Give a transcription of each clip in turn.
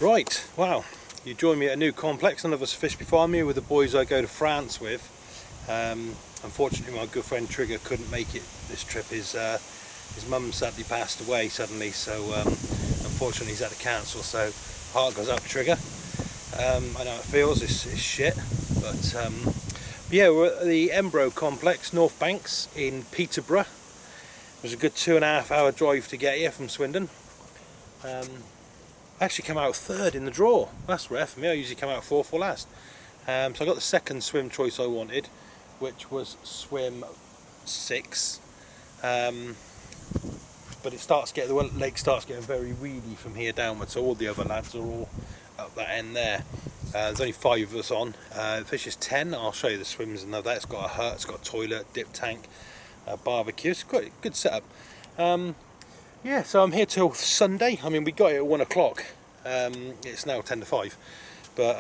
Right, wow, you join me at a new complex. None of us fished before me with the boys I go to France with. Unfortunately my good friend Trigger couldn't make it this trip. His mum sadly passed away suddenly, so unfortunately he's had to cancel, so heart goes out to Trigger. I know how it feels, it's shit, but yeah, we're at the Embryo complex, North Banks in Peterborough. It was a good 2.5 hour drive to get here from Swindon. I actually came out third in the draw. That's rare for me. I usually come out fourth or last. So I got the second swim choice I wanted, which was swim 6. But it starts getting, the lake starts getting very weedy from here downwards. So all the other lads are all up that end there. There's only 5 of us on. The fish is 10. I'll show you the swims and all that. It's got a hut, it's got a toilet, dip tank, a barbecue. It's quite a good setup. Yeah, so I'm here till Sunday. I mean, we got here at 1 o'clock. It's now 10 to 5. But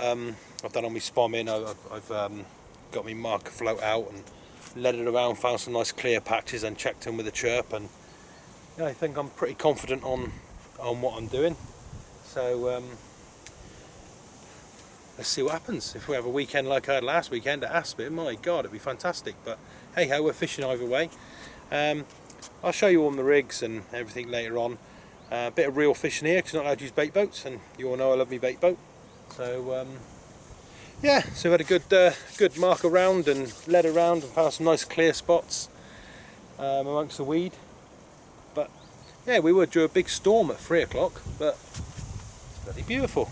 I've done all my spomming. I've got my marker float out and led it around, found some nice clear patches and checked in with a chirp. And yeah, I think I'm pretty confident on what I'm doing. So let's see what happens. If we have a weekend like I had last weekend at Aspit, my God, it'd be fantastic. But hey ho, we're fishing either way. I'll show you all the rigs and everything later on. A bit of real fishing here because you're not allowed to use bait boats, and you all know I love my bait boat. So yeah, so we had a good mark around and led around and found some nice clear spots amongst the weed. But yeah, we were due a big storm at 3 o'clock, but it's bloody beautiful.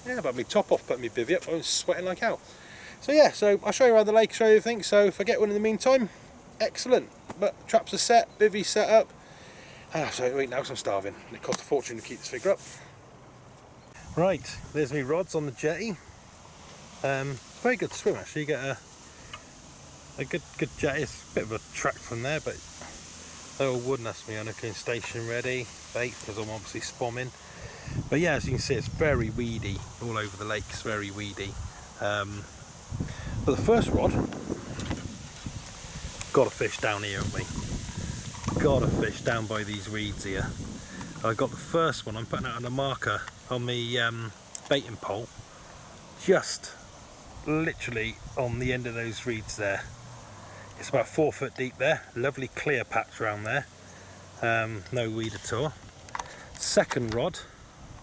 Yeah, I've had my top off, put my bivvy up, I was sweating like hell. So yeah, so I'll show you around the lake, show you everything. So if I get one in the meantime, excellent. But traps are set, bivvy set up. So wait now, because I'm starving. It cost a fortune to keep this figure up. Right, there's my rods on the jetty. Very good swim actually. You get a good jetty. It's a bit of a track from there, but they're all wood, and that's me unclean station ready. Bait, because I'm obviously spomming. But yeah, as you can see, it's very weedy all over the lake. It's very weedy. But the first rod, got a fish down here, haven't we? Got a fish down by these reeds here. I got the first one. I'm putting out on a marker on the baiting pole, just literally on the end of those reeds there. It's about 4 foot deep there. Lovely clear patch around there. No weed at all. Second rod,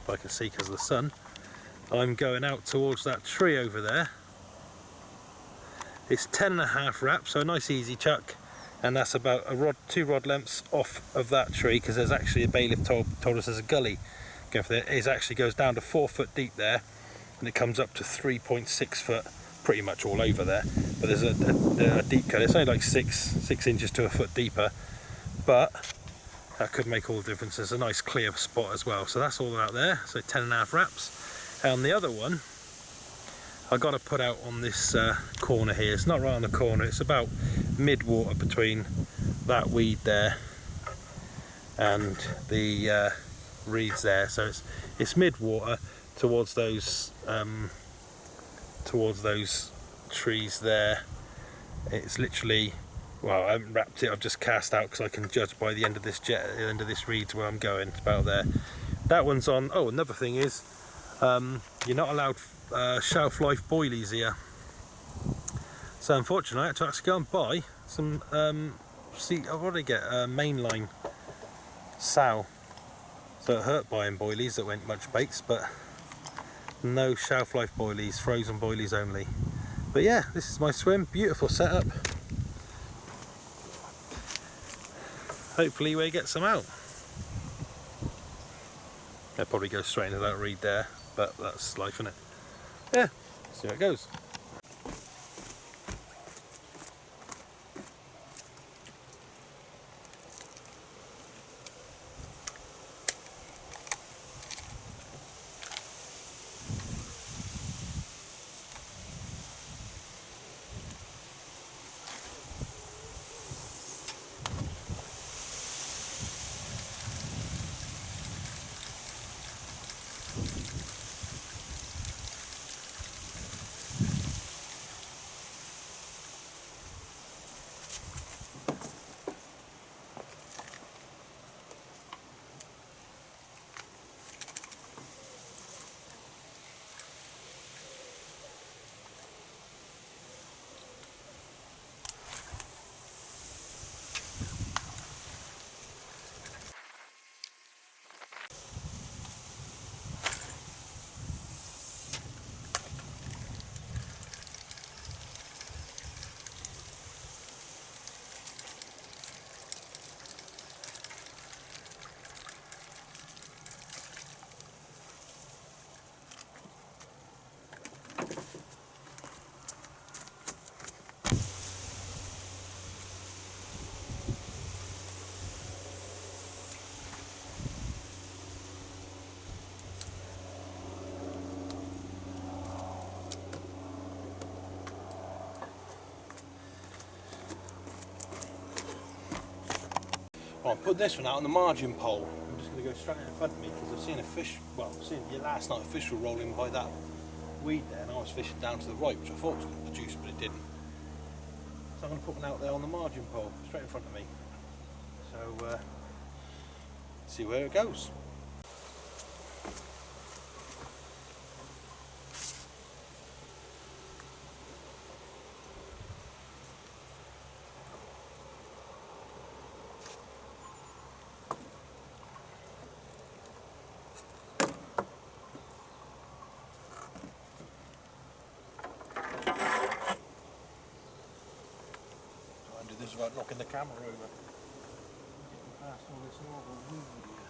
if I can see because of the sun, I'm going out towards that tree over there. It's 10.5 wraps, so a nice easy chuck, and that's about a rod, 2 rod lengths off of that tree, because there's actually a bailiff told us there's a gully going for there. It actually goes down to 4 foot deep there, and it comes up to 3.6 foot pretty much all over there. But there's a deep cut. It's only like 6 inches to a foot deeper, but that could make all the difference. There's a nice clear spot as well. So that's all out there. So 10.5 wraps. And the other one I got to put out on this corner here. It's not right on the corner. It's about mid-water between that weed there and the reeds there. So it's mid-water towards those trees there. It's literally, well, I haven't wrapped it. I've just cast out because I can judge by the end of this reeds where I'm going. It's about there. That one's on. Oh, another thing is, you're not allowed shelf life boilies here. So unfortunately I had to actually go and buy some what did I get? Mainline sow. So it hurt buying boilies that went much baits, but no shelf life boilies, frozen boilies only. But yeah, this is my swim, beautiful setup. Hopefully we get some out. They'll probably go straight into that reed there, but that's life, isn't it? Yeah, see how it goes. Right, put this one out on the margin pole. I'm just going to go straight in front of me because I've seen a fish, well, I've seen last night a fish were rolling by that weed there, and I was fishing down to the right, which I thought was going to produce, but it didn't. So I'm going to put one out there on the margin pole, straight in front of me. So, see where it goes. This without knocking the camera over. Past all this normal weed here.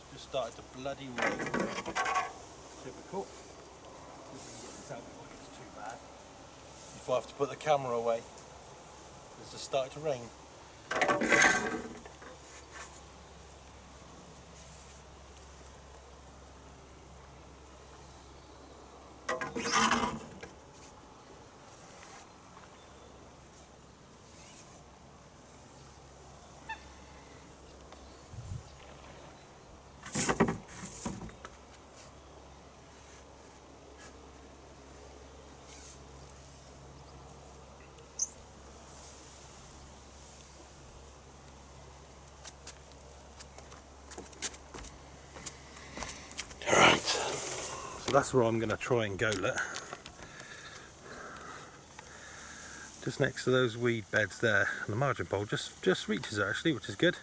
It's just started to bloody rain. Typical. Just get this out before it gets too bad. Before I have to put the camera away. It's just started to rain. So that's where I'm going to try and go, look. Just next to those weed beds there, and the margin pole just reaches it actually, which is good.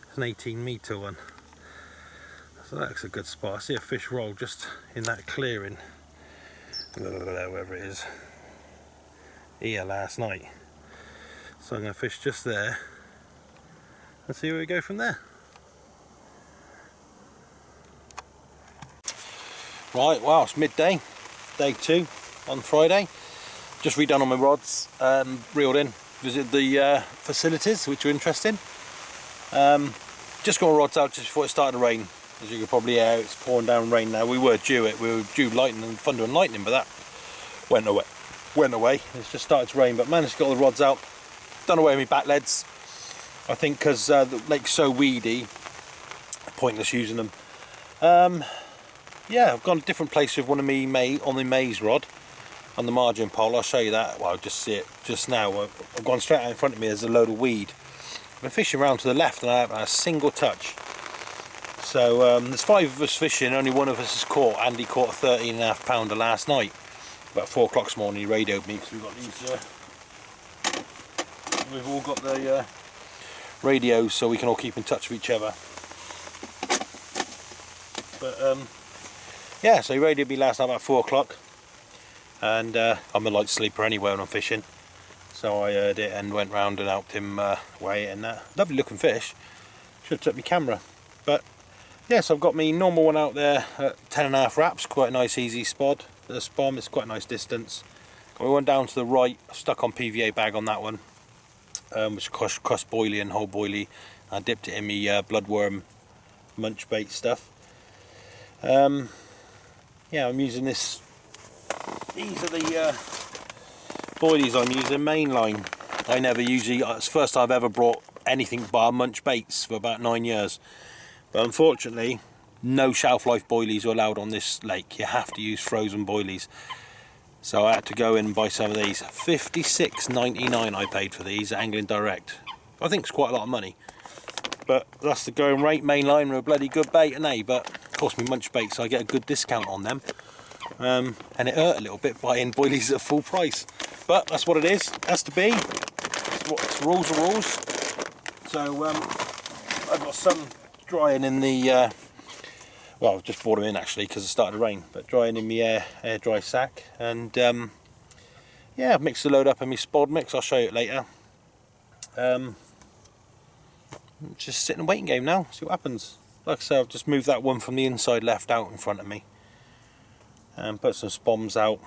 It's an 18-metre one. So that's a good spot. I see a fish roll just in that clearing, wherever it is, here last night. So I'm going to fish just there and see where we go from there. Right, wow, it's midday, day 2 on Friday. Just redone on my rods, reeled in, visited the facilities, which are interesting. Just got my rods out just before it started to rain. As you can probably hear, it's pouring down rain now. We were due lightning and thunder and lightning, but that went away. It's just started to rain, but managed to get all the rods out. Done away with my back leads. I think because the lake's so weedy, pointless using them. Yeah, I've gone a different place with one of me on the maize rod on the margin pole. I'll show you that. Well, I'll just see it just now. I've gone straight out in front of me. There's a load of weed. I've been fishing around to the left and I haven't had a single touch. So there's 5 of us fishing. Only one of us has caught. Andy caught a 13.5 pounder last night. About 4 o'clock this morning he radioed me because we've got these. We've all got the radios so we can all keep in touch with each other. But yeah, so he radioed me last night about 4 o'clock, and I'm a light sleeper anyway when I'm fishing, so I heard it and went round and helped him weigh it and that. Lovely looking fish. Should have took my camera, but yes, I've got my normal one out there at 10.5 wraps, quite a nice easy spot. The spom, it's quite a nice distance. Got my one down to the right, stuck on PVA bag on that one, which crust boilie and whole boilie. I dipped it in my bloodworm munch bait stuff. Yeah, I'm using this. These are the boilies I'm using, mainline. I never usually. It's the first time I've ever brought anything bar munch baits for about 9 years. But unfortunately, no shelf life boilies are allowed on this lake. You have to use frozen boilies. So I had to go in and buy some of these. $56.99 I paid for these at Angling Direct. I think it's quite a lot of money. But that's the going rate. Mainline are a bloody good bait, and they. But of course, me munch baits, so I get a good discount on them. And it hurt a little bit buying boilies at full price. But that's what it is. It has to be. It's rules are rules. So I've got some drying in the. Well, I've just brought them in actually because it started to rain. But drying in my air dry sack, and yeah, I've mixed the load up in my spod mix. I'll show you it later. Just sitting and waiting game now. See what happens. Like I say, I've just moved that one from the inside left out in front of me, and put some spoms out,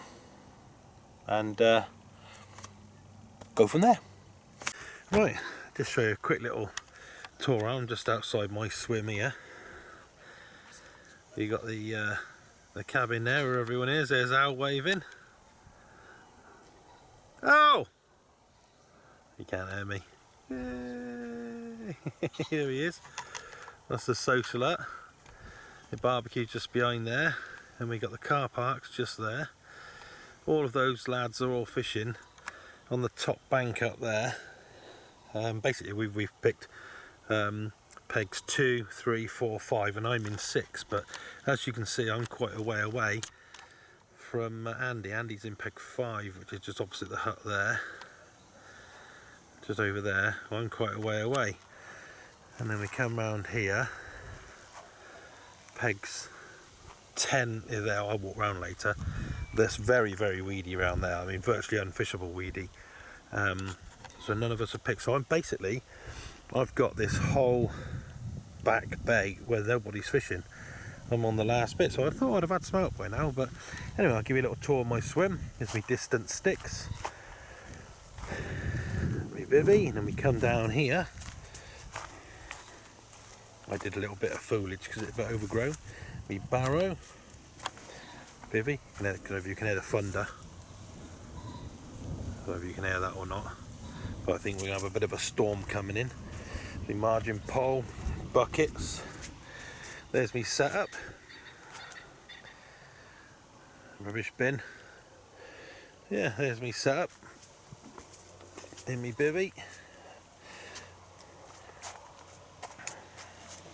and go from there. Right, just show you a quick little tour around just outside my swim here. You got the cabin there where everyone is. There's Al waving. Oh! You can't hear me. Yay. Here he is. That's the social hut. The barbecue just behind there, and we got the car parks just there. All of those lads are all fishing on the top bank up there. Basically we've picked pegs 2, 3, 4, 5, and I'm in 6, but as you can see I'm quite a way away from Andy. Andy's in peg 5, which is just opposite the hut there, just over there. I'm quite a way away, and then we come round here. Pegs 10 is there. I'll walk round later. That's very, very weedy around there. I mean, virtually unfishable weedy. So none of us have picked. So I've got this whole back bay where nobody's fishing. I'm on the last bit, so I thought I'd have had some out by now. But anyway, I'll give you a little tour of my swim. Here's my distant sticks, my bivvy, and then we come down here. I did a little bit of foliage because it's a bit overgrown. Me barrow, bivvy. I don't know if you can hear the thunder. I don't know if you can hear that or not. But I think we're going to have a bit of a storm coming in. The margin pole, buckets. There's me setup. Rubbish bin. Yeah, there's me setup. In me bivvy.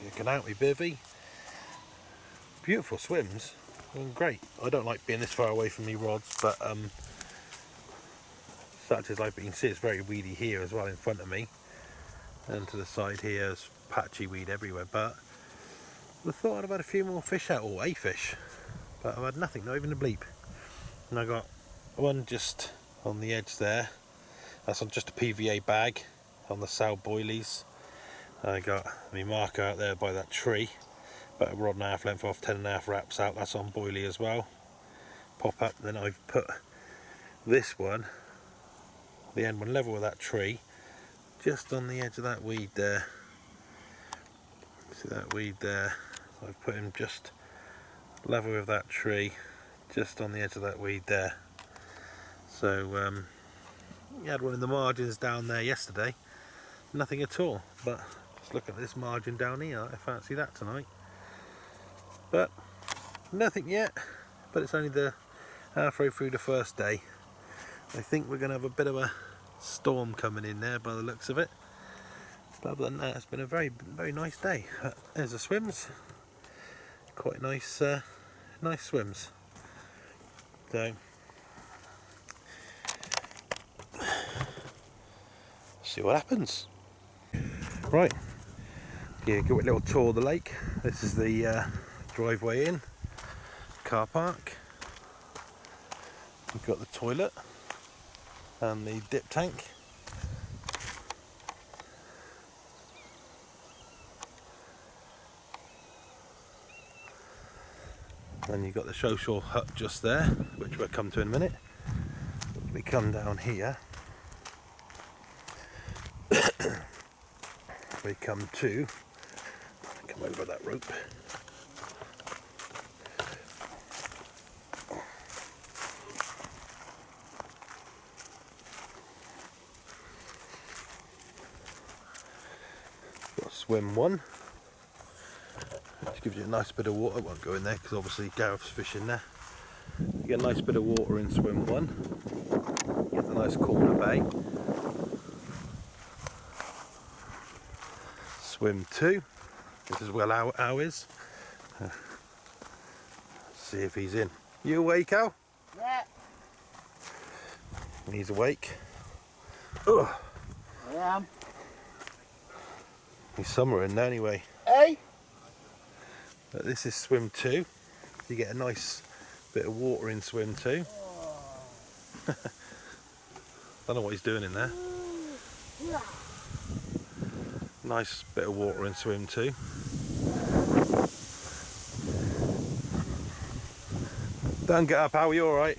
Looking out me bivvy. Beautiful swims. Great. I don't like being this far away from me rods, but such as like you can see, it's very weedy here as well in front of me, and to the side here is patchy weed everywhere. But I thought I'd have had a few more fish out, or a fish, but I've had nothing, not even a bleep. And I got one just on the edge there. That's on just a PVA bag on the sow boilies. I got my marker out there by that tree, about a rod and a half length off, 10.5 wraps out. That's on boilie as well. Pop up. Then I've put this one, the end one, level with that tree, just on the edge of that weed there. See that weed there? So I've put him just level with that tree, just on the edge of that weed there. So we had one in the margins down there yesterday, nothing at all. But just look at this margin down here. I fancy that tonight. But nothing yet. But it's only the halfway through the first day. I think we're going to have a bit of a storm coming in there by the looks of it. But other than that, it's been a very, very nice day. There's the swims. Quite nice, nice swims. So, see what happens. Right, yeah, give it a little tour of the lake. This is the driveway in, car park. We've got the toilet and the dip tank. Then you've got the social hut just there, which we'll come to in a minute. We come down here. We come over that rope. Got swim 1, which gives you a nice bit of water. I won't go in there because obviously Gareth's fishing there. You get a nice bit of water in swim 1. Get the nice corner bay. Swim 2. This is where Al is. See if he's in. You awake, Al? Yeah. He's awake. Ugh. I am. He's somewhere in there anyway. Hey? But this is swim 2. You get a nice bit of water in swim 2. Oh. Don't know what he's doing in there. Nice bit of water in swim 2. Don't get up, Al, you alright?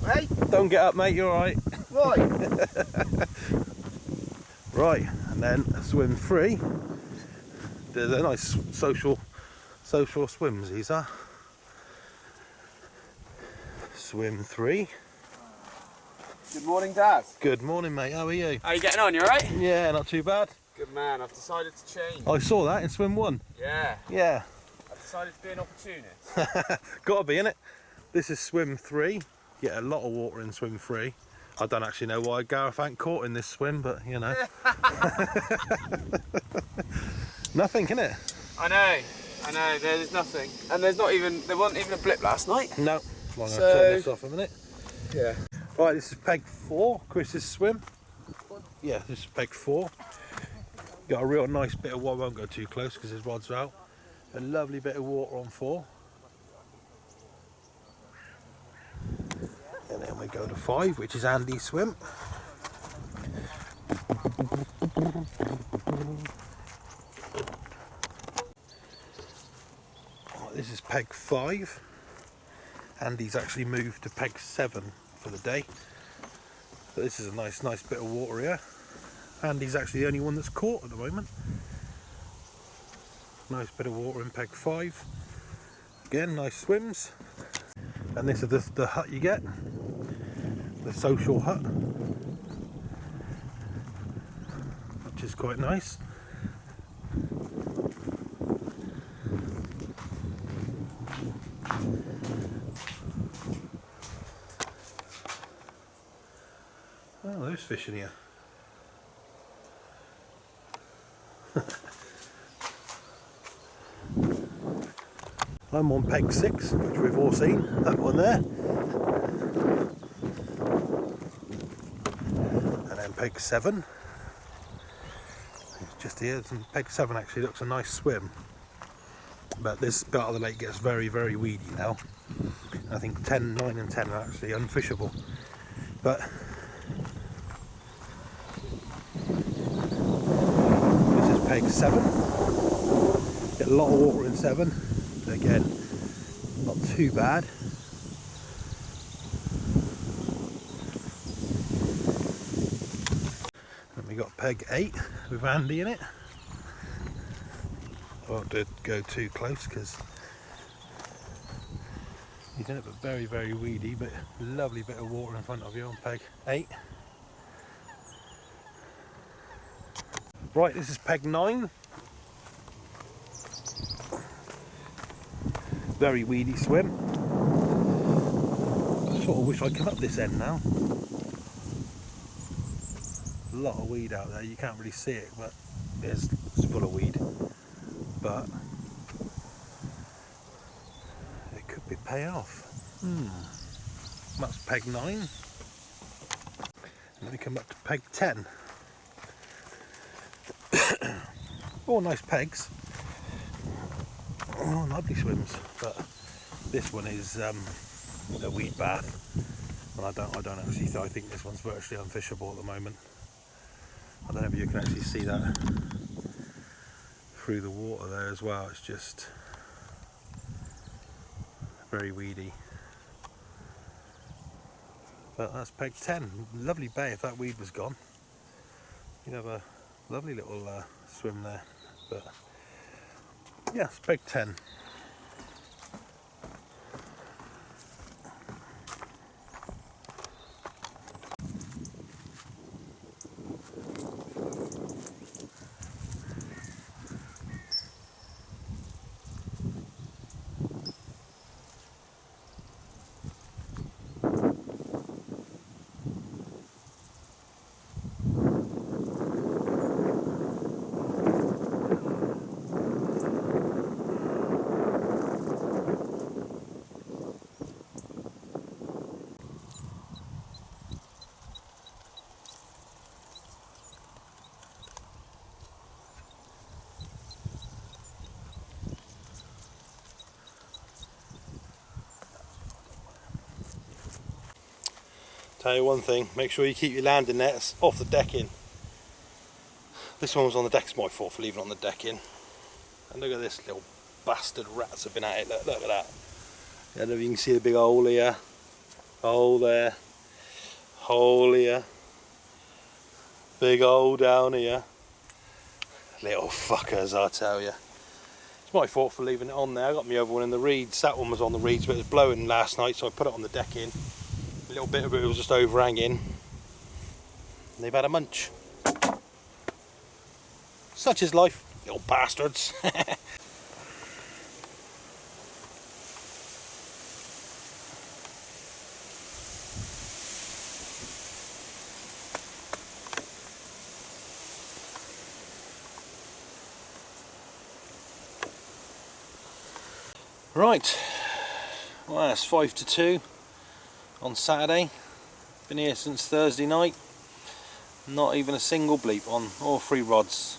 Hey? Don't get up, mate, you alright? Right. Right, and then swim 3. There's a nice social swims, these are. Swim 3. Good morning, Dad. Good morning, mate. How are you? How are you getting on? You alright? Yeah, not too bad. Good man. I've decided to change. I saw that in swim 1. Yeah. Yeah. I've decided to be an opportunist. Gotta be, innit? This is swim 3. Get a lot of water in swim 3. I don't actually know why Gareth ain't caught in this swim, but you know. Nothing, innit? I know. There's nothing, and there wasn't even a blip last night. No. Well, I'm So- gonna turn this off a minute. Yeah. Right, this is peg 4. Chris's swim. Yeah, this is peg 4. Got a real nice bit of water. I won't go too close because his rods are out. A lovely bit of water on 4. And then we go to 5, which is Andy's swim. Right, this is peg 5. Andy's actually moved to peg 7 for the day. But this is a nice bit of water here. Andy's actually the only one that's caught at the moment. Nice bit of water in peg 5. Again, nice swims. And this is the hut you get. The social hut. Which is quite nice. Oh, there's fish in here. I'm on peg 6, which we've all seen, that one there. And then peg 7. It's just here, and peg 7 actually looks a nice swim. But this part of the lake gets very, very weedy now. I think 10, 9 and 10 are actually unfishable. But this is peg 7. Get a lot of water in 7. Again, not too bad. And we got peg 8 with Andy in it. I won't go too close because he's in it, but very, very weedy, but lovely bit of water in front of you on peg 8. Right, this is peg 9. Very weedy swim. I sort of wish I'd come up this end now. A lot of weed out there, you can't really see it, but it's full of weed. But it could be pay off. That's peg 9. And then we come up to peg 10. All nice pegs. Oh, lovely swims, but this one is a weed bath, and I don't actually. I think this one's virtually unfishable at the moment. I don't know if you can actually see that through the water there as well. It's just very weedy. But that's peg 10. Lovely bay. If that weed was gone, you'd have a lovely little swim there. But yes, peg 10. Tell you one thing, make sure you keep your landing nets off the decking. This one was on the deck, it's my fault for leaving it on the decking. And look at this little bastard rats have been at it, look at that. I don't know if you can see the big hole here, hole there, hole here, big hole down here. Little fuckers, I tell you. It's my fault for leaving it on there. I got my other one in the reeds, that one was on the reeds but it was blowing last night so I put it on the decking. A little bit of it was just overhanging, they've had a munch. Such is life, little bastards. Right, well that's 5 to 2 on Saturday. Been here since Thursday night. Not even a single bleep on all 3 rods.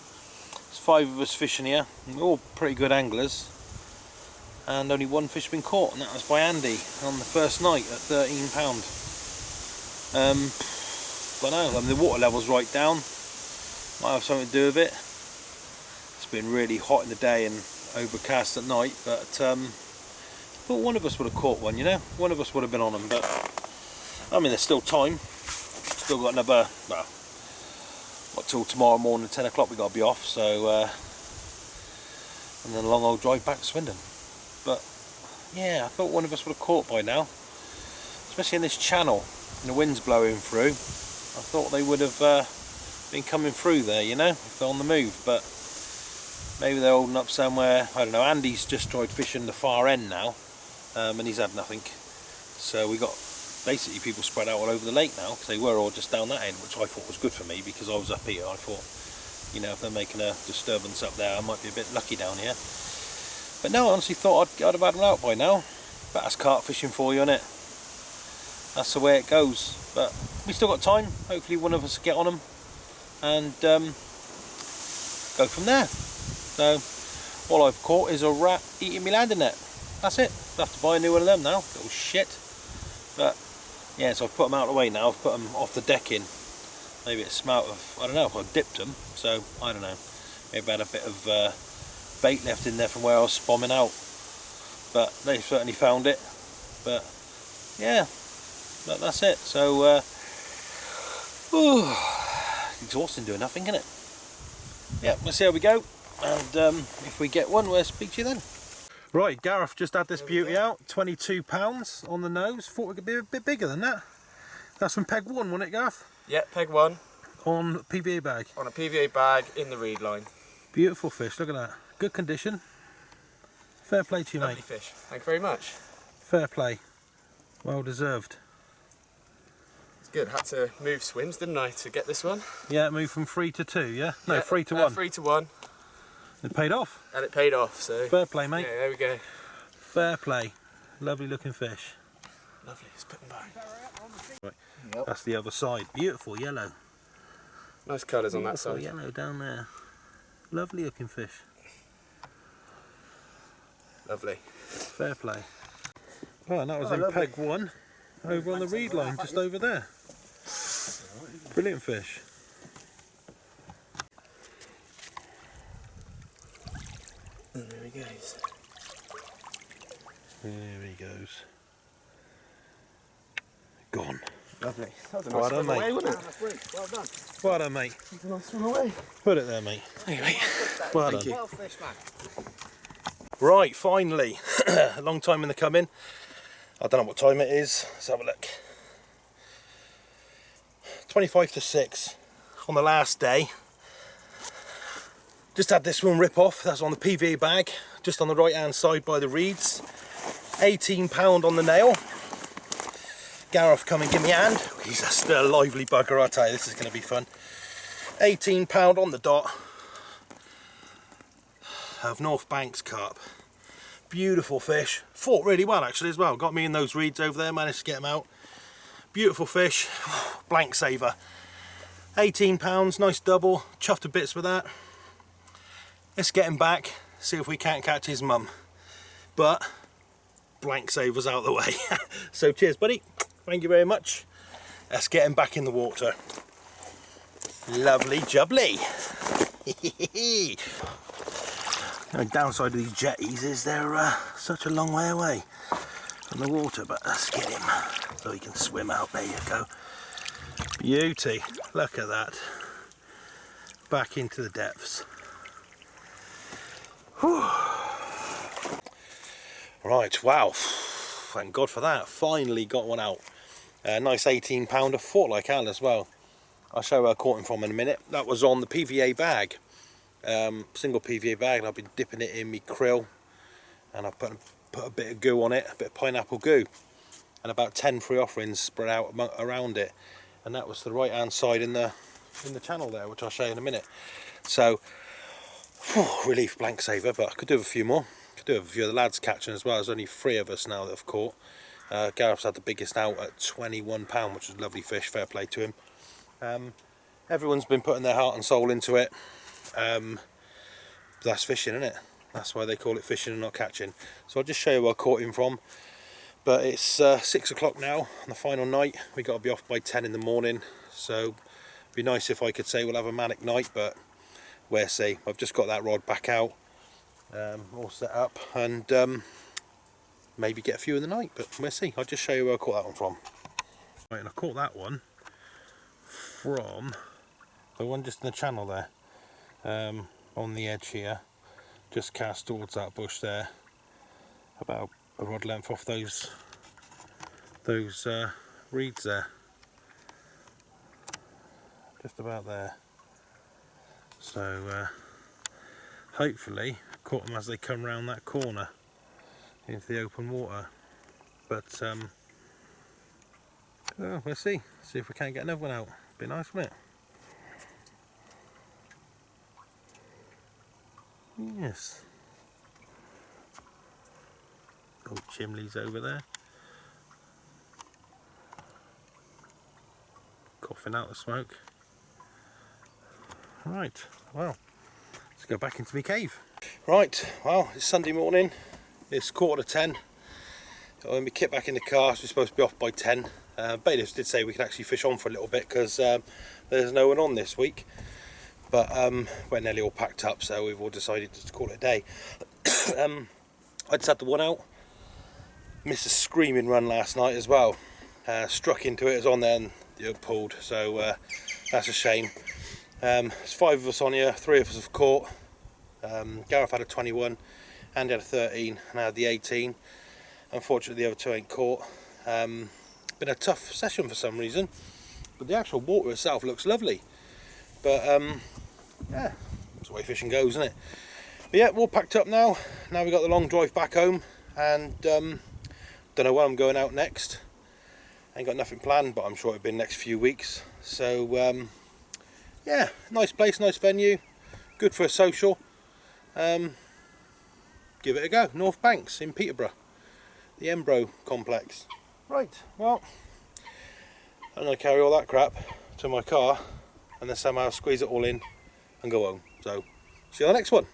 There's 5 of us fishing here. We're all pretty good anglers. And only 1 fish been caught, and that was by Andy on the first night at £13. But no, I mean, the water level's right down. Might have something to do with it. It's been really hot in the day and overcast at night, but I thought one of us would have caught one, you know, one of us would have been on them. But I mean, there's still time, still got another, well, what, till tomorrow morning 10 o'clock we got to be off, so and then a long old drive back to Swindon. But yeah, I thought one of us would have caught by now, especially in this channel and the wind's blowing through. I thought they would have been coming through there, you know, if they're on the move. But maybe they're holding up somewhere, I don't know. Andy's just tried fishing the far end now, and he's had nothing. So we got basically people spread out all over the lake now, because they were all just down that end, which I thought was good for me, because I was up here. I thought, you know, if they're making a disturbance up there, I might be a bit lucky down here. But no, I honestly thought I'd have had them out by now. But that's carp fishing for you, innit? That's the way it goes. But we still got time. Hopefully one of us will get on them and go from there. So all I've caught is a rat eating me landing net. That's it. I'll have to buy a new one of them now. Little shit. But yeah, so I've put them out of the way now. I've put them off the decking. Maybe it's smelt of, I don't know if I dipped them. So I don't know. Maybe I had a bit of bait left in there from where I was bombing out. But they certainly found it. But yeah, that's it. So exhausting doing nothing, isn't it? Yeah, we'll see how we go. And if we get one, we'll speak to you then. Right, Gareth just had this beauty out, £22 on the nose. Thought it could be a bit bigger than that. That's from peg 1, wasn't it, Gareth? Yeah, peg 1. On PVA bag. On a PVA bag in the reed line. Beautiful fish, look at that. Good condition. Fair play to you, Lovely mate. fish. Thank you very much. Fair play. Well deserved. It's good. Had to move swims, didn't I, to get this one? Yeah, it moved from 3 to 2, yeah? No, yeah, 3 to 1. 3 to 1. It paid off. And it paid off, so... Fair play, mate. Yeah, there we go. Fair play. Lovely looking fish. Lovely, let's put them back. Right. Yep. That's the other side. Beautiful yellow. Nice colours on that Beautiful side. Yellow down there. Lovely looking fish. Lovely. Fair play. Well, and that was in peg 1 over on the reed line, just over there. Brilliant fish. And there he goes. There he goes. Gone. Lovely. That was a Well nice done, swim mate. away, wasn't it? That's brilliant. Well done. Well done, mate. That's a nice swim away. Put it there, mate. Anyway. Well Thank done. you. Well fished, man. Right, finally. A long time in the coming. I don't know what time it is. Let's have a look. 25 to 6 on the last day. Just had this one rip off. That's on the PVA bag, just on the right hand side by the reeds. £18 on the nail. Gareth, come and give me a hand. He's still a lively bugger, I tell you. This is going to be fun. £18 on the dot of North Banks carp. Beautiful fish. Fought really well actually as well. Got me in those reeds over there, managed to get them out. Beautiful fish. Blank saver. £18, nice double. Chuffed to bits with that. Let's get him back, see if we can't catch his mum. But blank savers out the way. So cheers, buddy. Thank you very much. Let's get him back in the water. Lovely jubbly. The downside of these jetties is they're such a long way away from the water, but let's get him so he can swim out. There you go. Beauty. Look at that. Back into the depths. Whew. Right, wow. Thank God for that. Finally got one out. Nice £18 fought like hell as well. I'll show you where I caught him from in a minute. That was on the PVA bag, single PVA bag, and I've been dipping it in my krill, and I've put a bit of goo on it, a bit of pineapple goo, and about 10 free offerings spread out around it, and that was to the right hand side in the channel there, which I'll show you in a minute. So relief, blank saver, but I could do with a few more. Could do with a few of the lads catching as well. There's only 3 of us now that have caught. Gareth's had the biggest out at £21, which was a lovely fish, fair play to him. Everyone's been putting their heart and soul into it. That's fishing, isn't it? That's why they call it fishing and not catching. So I'll just show you where I caught him from. But it's 6 o'clock now on the final night. We got to be off by 10 in the morning, so it'd be nice if I could say we'll have a manic night, but we'll see. I've just got that rod back out, all set up, and maybe get a few in the night, but we'll see. I'll just show you where I caught that one from. Right, and I caught that one from the one just in the channel there, on the edge here, just cast towards that bush there, about a rod length off those reeds there, just about there. So hopefully caught them as they come round that corner into the open water, but well, we'll see if we can't get another one out. Be nice, wouldn't it? Yes. Old chimneys over there, coughing out the smoke. Right, well, let's go back into my cave. Right, well, it's Sunday morning, it's 9:45. When we kit back in the car, we're supposed to be off by 10. Bailiffs did say we could actually fish on for a little bit because there's no one on this week, but we're nearly all packed up, so we've all decided to call it a day. I just had the one out. Missed a screaming run last night as well. Struck into it, it was on there and it pulled, so that's a shame. There's 5 of us on here, 3 of us have caught. Gareth had a 21, Andy had a 13, and I had the 18. Unfortunately the other 2 ain't caught. Been a tough session for some reason, but the actual water itself looks lovely. But yeah, that's the way fishing goes, isn't it? But yeah, we're all packed up now. Now we've got the long drive back home, and don't know where I'm going out next. Ain't got nothing planned, but I'm sure it'll be the next few weeks. So yeah, nice place, nice venue, good for a social. Give it a go. North Banks in Peterborough, the Embryo complex. Right, well, I'm going to carry all that crap to my car and then somehow squeeze it all in and go home. So see you on the next one.